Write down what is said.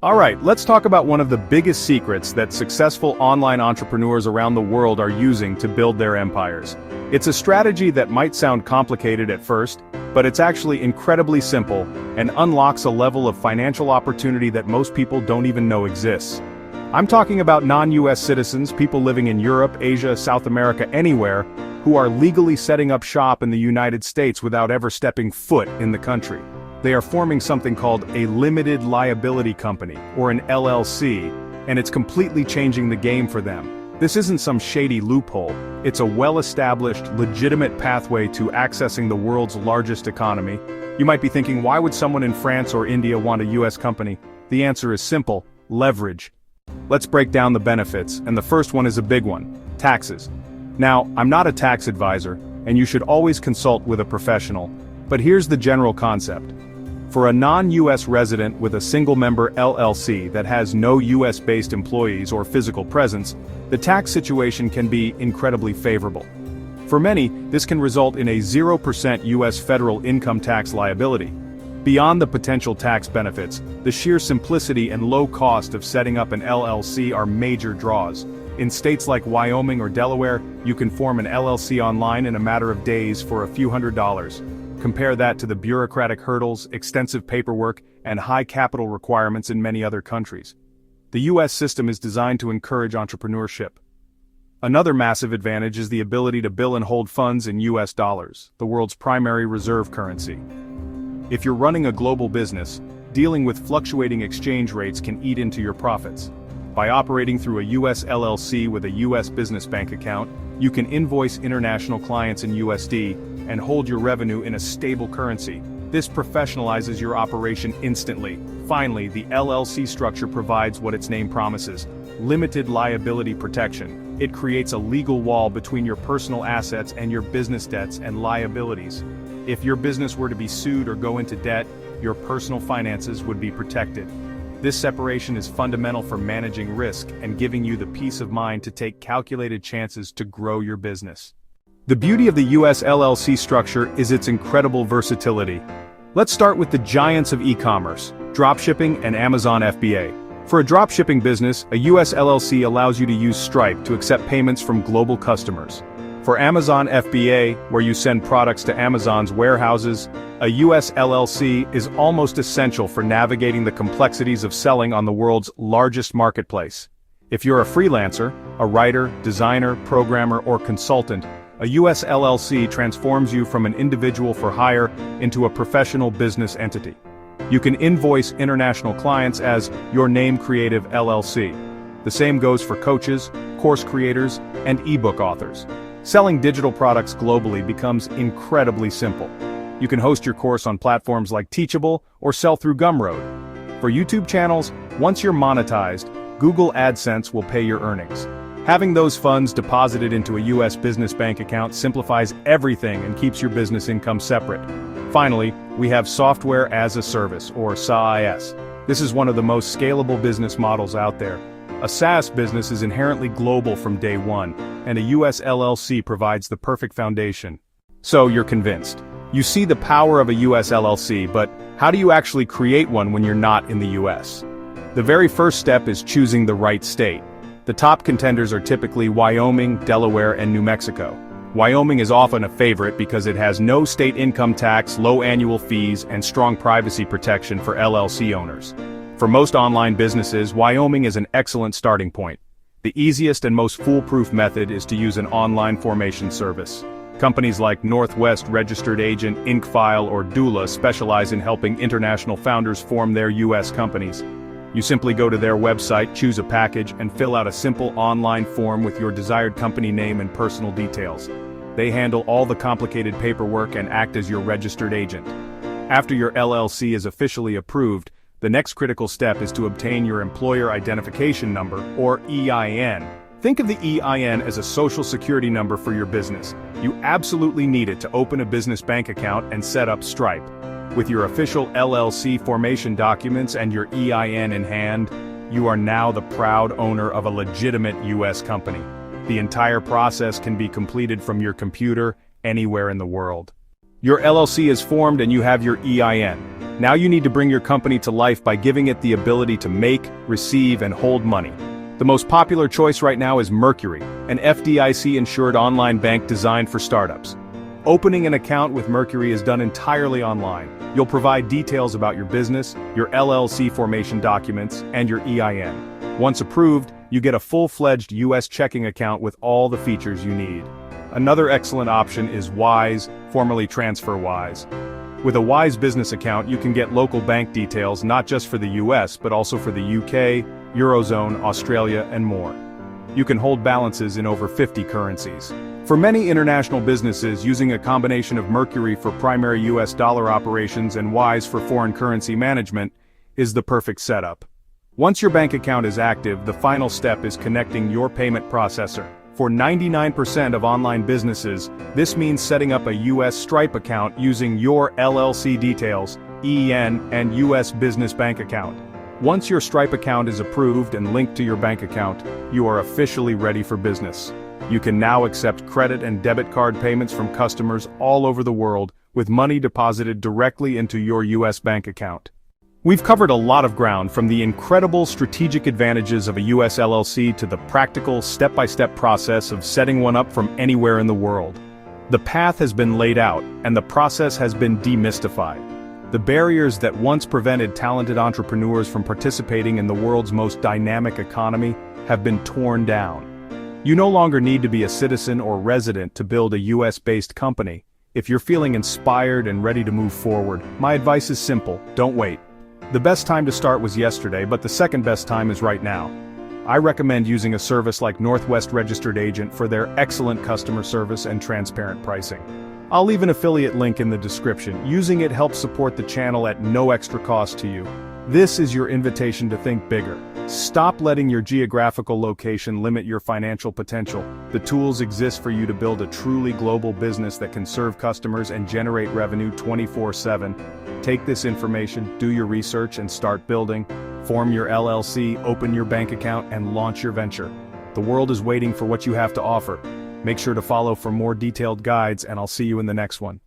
Alright, let's talk about one of the biggest secrets that successful online entrepreneurs around the world are using to build their empires. It's a strategy that might sound complicated at first, but it's actually incredibly simple and unlocks a level of financial opportunity that most people don't even know exists. I'm talking about non-US citizens, people living in Europe, Asia, South America, anywhere, who are legally setting up shop in the United States without ever stepping foot in the country. They are forming something called a limited liability company, or an LLC, and it's completely changing the game for them. This isn't some shady loophole, it's a well-established, legitimate pathway to accessing the world's largest economy. You might be thinking, why would someone in France or India want a US company? The answer is simple: leverage. Let's break down the benefits, and the first one is a big one: taxes. Now, I'm not a tax advisor, and you should always consult with a professional, but here's the general concept. For a non-US resident with a single-member LLC that has no US-based employees or physical presence, the tax situation can be incredibly favorable. For many, this can result in a 0% US federal income tax liability. Beyond the potential tax benefits, the sheer simplicity and low cost of setting up an LLC are major draws. In states like Wyoming or Delaware, you can form an LLC online in a matter of days for a few $100s. Compare that to the bureaucratic hurdles, extensive paperwork, and high capital requirements in many other countries. The US system is designed to encourage entrepreneurship. Another massive advantage is the ability to bill and hold funds in US dollars, the world's primary reserve currency. If you're running a global business, dealing with fluctuating exchange rates can eat into your profits. By operating through a US LLC with a US business bank account, you can invoice international clients in USD and hold your revenue in a stable currency. This professionalizes your operation instantly. Finally, the LLC structure provides what its name promises: limited liability protection. It creates a legal wall between your personal assets and your business debts and liabilities. If your business were to be sued or go into debt, your personal finances would be protected. This separation is fundamental for managing risk and giving you the peace of mind to take calculated chances to grow your business. The beauty of the US LLC structure is its incredible versatility. Let's start with the giants of e-commerce, dropshipping and Amazon FBA. For a dropshipping business, a US LLC allows you to use Stripe to accept payments from global customers. For Amazon FBA, where you send products to Amazon's warehouses, a US LLC is almost essential for navigating the complexities of selling on the world's largest marketplace. If you're a freelancer, a writer, designer, programmer, or consultant, a US LLC transforms you from an individual for hire into a professional business entity. You can invoice international clients as Your Name Creative LLC. The same goes for coaches, course creators, and ebook authors. Selling digital products globally becomes incredibly simple. You can host your course on platforms like Teachable or sell through Gumroad. For YouTube channels, once you're monetized, Google AdSense will pay your earnings. Having those funds deposited into a US business bank account simplifies everything and keeps your business income separate. Finally, we have Software as a Service, or SaaS. This is one of the most scalable business models out there. A SaaS business is inherently global from day one, and a US LLC provides the perfect foundation. So you're convinced. You see the power of a US LLC, but how do you actually create one when you're not in the US? The very first step is choosing the right state. The top contenders are typically Wyoming, Delaware, and New Mexico. Wyoming is often a favorite because it has no state income tax, low annual fees, and strong privacy protection for LLC owners. For most online businesses, Wyoming is an excellent starting point. The easiest and most foolproof method is to use an online formation service. Companies like Northwest Registered Agent, Incfile, or Dula specialize in helping international founders form their US companies. You simply go to their website, choose a package, and fill out a simple online form with your desired company name and personal details. They handle all the complicated paperwork and act as your registered agent. After your LLC is officially approved, the next critical step is to obtain your Employer Identification Number, or EIN. Think of the EIN as a social security number for your business. You absolutely need it to open a business bank account and set up Stripe. With your official LLC formation documents and your EIN in hand, you are now the proud owner of a legitimate US company. The entire process can be completed from your computer, anywhere in the world. Your LLC is formed and you have your EIN. Now you need to bring your company to life by giving it the ability to make, receive, and hold money. The most popular choice right now is Mercury, an FDIC-insured online bank designed for startups. Opening an account with Mercury is done entirely online. You'll provide details about your business, your LLC formation documents, and your EIN. Once approved, you get a full-fledged U.S. checking account with all the features you need. Another excellent option is Wise, formerly TransferWise. With a Wise business account, you can get local bank details not just for the US, but also for the UK, Eurozone, Australia, and more. You can hold balances in over 50 currencies. For many international businesses, using a combination of Mercury for primary US dollar operations and Wise for foreign currency management is the perfect setup. Once your bank account is active, the final step is connecting your payment processor. For 99% of online businesses, this means setting up a US Stripe account using your LLC details, EIN, and US business bank account. Once your Stripe account is approved and linked to your bank account, you are officially ready for business. You can now accept credit and debit card payments from customers all over the world, with money deposited directly into your US bank account. We've covered a lot of ground, from the incredible strategic advantages of a US LLC to the practical step-by-step process of setting one up from anywhere in the world. The path has been laid out, and the process has been demystified. The barriers that once prevented talented entrepreneurs from participating in the world's most dynamic economy have been torn down. You no longer need to be a citizen or resident to build a US-based company. If you're feeling inspired and ready to move forward, my advice is simple: don't wait. The best time to start was yesterday, but the second best time is right now. I recommend using a service like Northwest Registered Agent for their excellent customer service and transparent pricing. I'll leave an affiliate link in the description. Using it helps support the channel at no extra cost to you. This is your invitation to think bigger. Stop letting your geographical location limit your financial potential. The tools exist for you to build a truly global business that can serve customers and generate revenue 24/7. Take this information, do your research, and start building. Form your LLC, open your bank account, and launch your venture. The world is waiting for what you have to offer. Make sure to follow for more detailed guides, and I'll see you in the next one.